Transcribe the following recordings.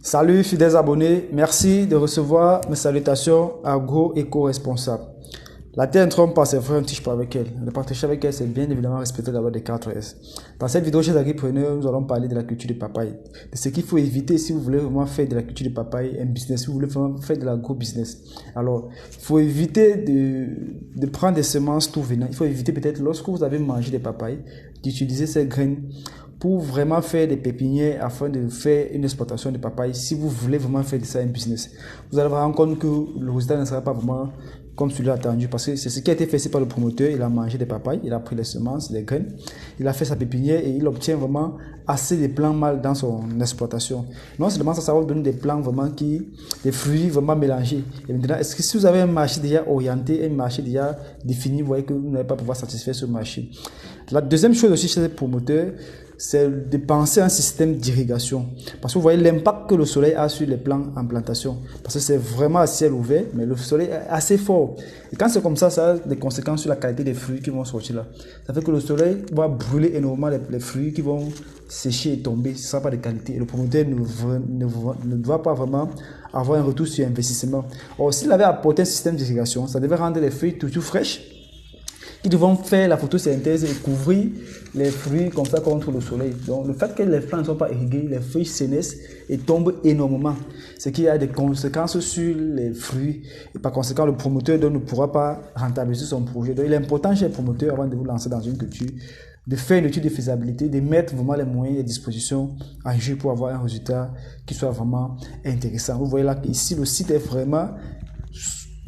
Salut fidèles abonnés, merci de recevoir mes salutations agro-éco-responsable. La terre ne trompe pas ses frères, ne tige pas avec elle. Le partage avec elle, c'est bien évidemment respecter la loi des 4 S. Dans cette vidéo, chers agripreneurs, nous allons parler de la culture de papaye. De ce qu'il faut éviter si vous voulez vraiment faire de la culture de papaye un business, si vous voulez vraiment faire de l'agro-business. Alors, il faut éviter de prendre des semences tout venant. Il faut éviter peut-être, lorsque vous avez mangé des papayes, d'utiliser ces graines pour vraiment faire des pépinières afin de faire une exploitation de papaye. Si vous voulez vraiment faire de ça un business, vous allez vous rendre compte que le résultat ne sera pas vraiment comme celui attendu, parce que c'est ce qui a été fait par le promoteur. Il a mangé des papayes, il a pris les semences, les graines, il a fait sa pépinière et il obtient vraiment assez de plants mâles dans son exploitation. Non seulement ça va vous donner des plants vraiment des fruits vraiment mélangés. Et maintenant, est-ce que si vous avez un marché déjà orienté, un marché déjà défini, vous voyez que vous n'allez pas pouvoir satisfaire ce marché. La deuxième chose aussi chez les promoteurs, c'est de penser à un système d'irrigation. Parce que vous voyez l'impact que le soleil a sur les plants en plantation. Parce que c'est vraiment à ciel ouvert, mais le soleil est assez fort. Et quand c'est comme ça a des conséquences sur la qualité des fruits qui vont sortir là. Ça fait que le soleil va brûler énormément les fruits qui vont sécher et tomber. Ce ne sera pas de qualité. Et le promoteur ne doit pas vraiment avoir un retour sur investissement. Or, s'il avait apporté un système d'irrigation, ça devait rendre les feuilles toujours fraîches, qui devront faire la photosynthèse et couvrir les fruits comme ça contre le soleil. Donc le fait que les plants ne sont pas irrigués, les feuilles sénissent et tombent énormément. Ce qui a des conséquences sur les fruits. Et par conséquent, le promoteur ne pourra pas rentabiliser son projet. Donc il est important chez le promoteur, avant de vous lancer dans une culture, de faire une étude de faisabilité, de mettre vraiment les moyens et dispositions en jeu pour avoir un résultat qui soit vraiment intéressant. Vous voyez là qu'ici, le site est vraiment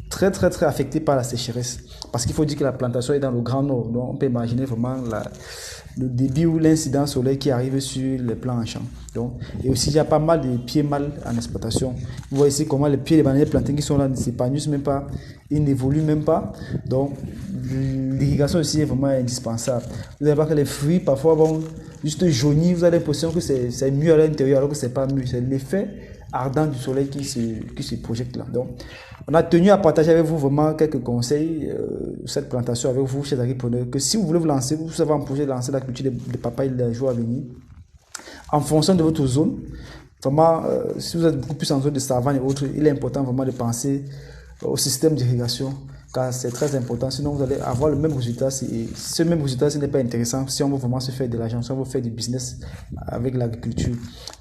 très affecté par la sécheresse, parce qu'il faut dire que la plantation est dans le Grand Nord, donc on peut imaginer vraiment le débit ou l'incidence solaire qui arrive sur les plants en champ. Donc, et aussi il y a pas mal de pieds mâles en exploitation. Vous voyez ici comment les pieds des bananiers plantés qui sont là ne s'épanouissent même pas, ils n'évoluent même pas. Donc l'irrigation aussi est vraiment indispensable. Vous allez voir que les fruits parfois vont juste jaunir, vous avez l'impression que c'est mieux à l'intérieur alors que c'est pas mieux. C'est l'effet ardent du soleil qui se projette là. Donc, on a tenu à partager avec vous vraiment quelques conseils, cette plantation avec vous, chers agripreneurs, que si vous voulez vous lancer, vous avez un projet de lancer la culture de papaye les jours à venir, en fonction de votre zone, vraiment, si vous êtes beaucoup plus en zone de savane et autres, il est important vraiment de penser au système d'irrigation, car c'est très important, sinon vous allez avoir le même résultat. Ce même résultat, ce n'est pas intéressant si on veut vraiment se faire de l'argent, si on veut faire du business avec l'agriculture.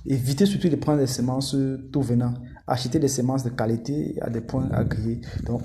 Évitez surtout de prendre des semences tout venant. Achetez des semences de qualité à des points agréés. Donc,